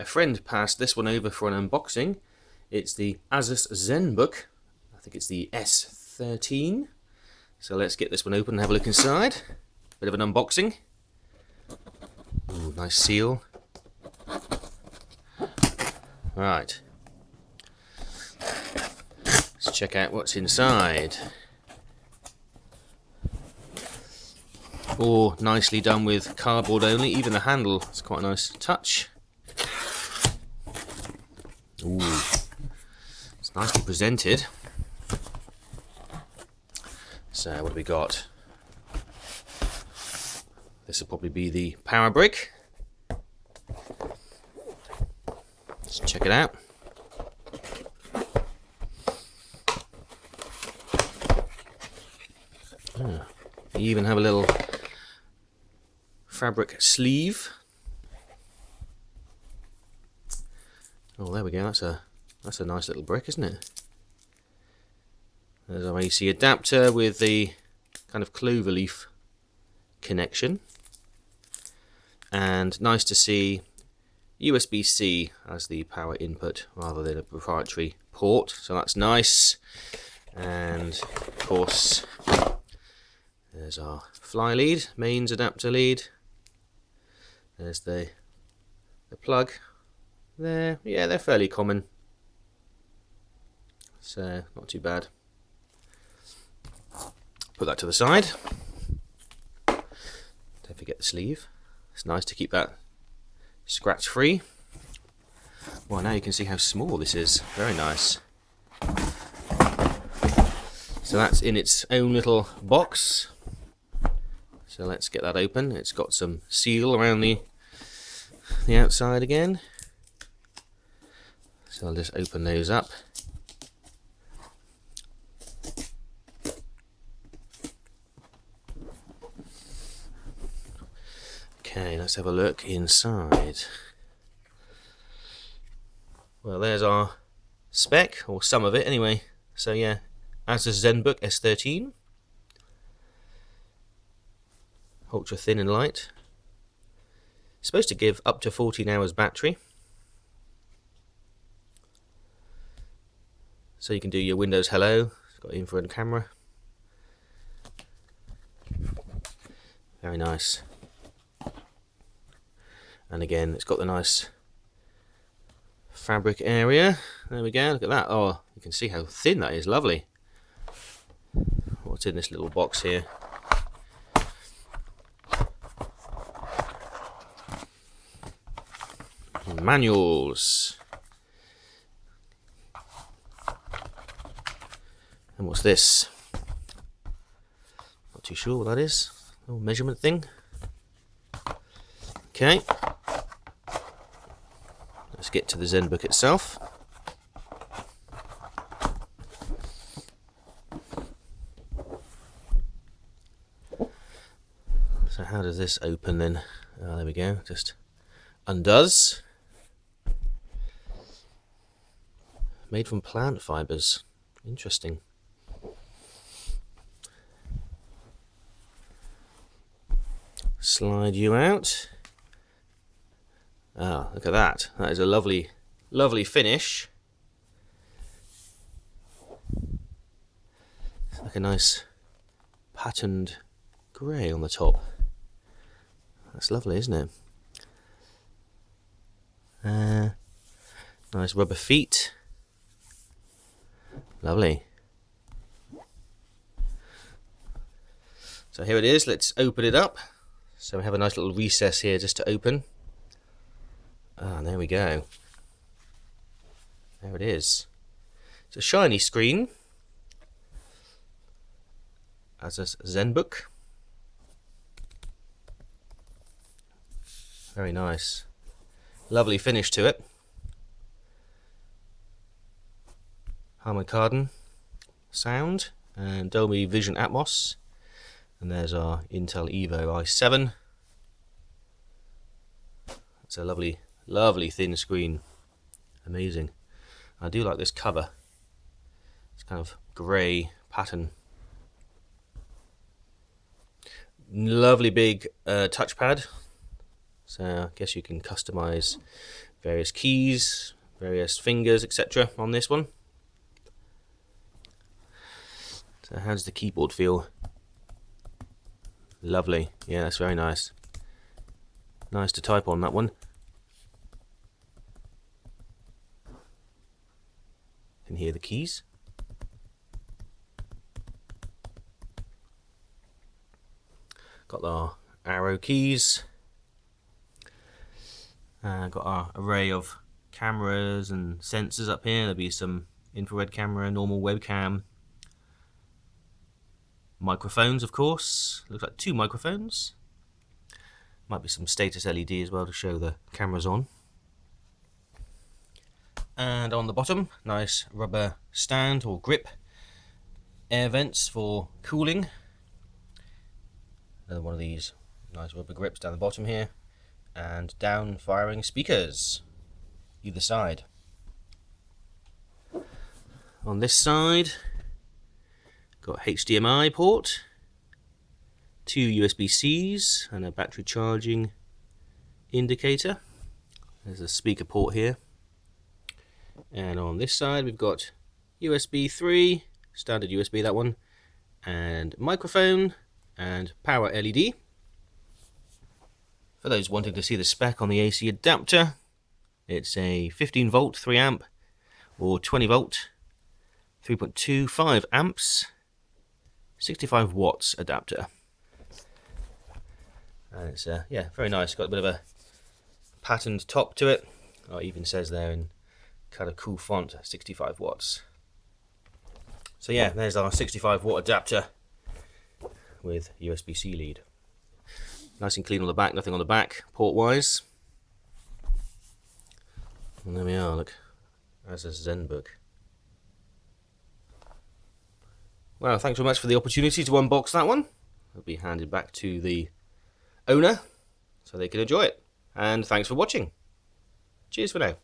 A friend passed this one over for an unboxing. It's the Asus Zenbook. I think it's the S13. So let's get this one open and have a look inside. Bit of an unboxing. Ooh, nice seal. Right. Let's check out what's inside. All nicely done with cardboard only. Even the handle is quite a nice touch. Ooh, it's nicely presented. So what have we got? This will probably be the power brick. Let's check it out. You even have a little fabric sleeve. Oh, there we go. That's a nice little brick, isn't it? There's our AC adapter with the kind of clover leaf connection, and nice to see USB-C as the power input rather than a proprietary port, so that's nice. And of course there's our fly lead, mains adapter lead. There's the plug there. Yeah, they're fairly common, so not too bad. Put that to the side. Don't forget the sleeve. It's nice to keep that scratch free. Well, now you can see how small this is. Very nice. So that's in its own little box. So let's get that open. It's got some seal around the outside again. So I'll just open those up. Okay, let's have a look inside. Well, there's our spec, or some of it anyway. So yeah, Asus Zenbook S13. Ultra thin and light. Supposed to give up to 14 hours battery. So you can do your Windows Hello. It's got infrared camera. Very nice. And again, it's got the nice fabric area. There we go, look at that. Oh, you can see how thin that is, lovely. What's in this little box here? Manuals. And what's this? Not too sure what that is. A little measurement thing. Okay. Let's get to the Zenbook itself. So how does this open then? Oh, there we go, just undoes. Made from plant fibers. Interesting. Slide you out. Ah, look at that. That is a lovely, lovely finish. It's like a nice patterned grey on the top. That's lovely, isn't it? Nice rubber feet. Lovely. So here it is. Let's open it up. So we have a nice little recess here just to open. Ah, there we go. There it is. It's a shiny screen. Asus Zenbook. Very nice. Lovely finish to it. Harman Kardon sound and Dolby Vision Atmos. And there's our Intel Evo i7. It's a lovely, lovely thin screen. Amazing. I do like this cover. It's kind of grey pattern. Lovely big touchpad. So I guess you can customize various keys, various fingers, etc. on this one. So how does the keyboard feel? Lovely. Yeah, that's very nice. Nice to type on that one. Can hear the keys. Got our arrow keys. Got our array of cameras and sensors up here. There'll be some infrared camera, normal webcam, microphones, of course. Looks like 2 microphones. Might be some status LED as well to show the cameras on. And on the bottom, nice rubber stand or grip. Air vents for cooling. Another one of these nice rubber grips down the bottom here. And down firing speakers either side. On this side, got HDMI port, 2 USB-Cs and a battery charging indicator. There's a speaker port here. And on this side we've got USB 3, standard USB that one, and microphone and power LED. For those wanting to see the spec on the AC adapter, it's a 15 volt 3 amp or 20 volt 3.25 amps 65 watts adapter. And it's yeah, very nice. Got a bit of a patterned top to it. Oh, it even says there in kind of cool font 65 watts. So yeah, there's our 65 watt adapter with USB-C lead. Nice and clean on the back, nothing on the back port wise. And there we are, look, Asus Zenbook. Well, thanks very much for the opportunity to unbox that one. It'll be handed back to the owner so they can enjoy it. And thanks for watching. Cheers for now.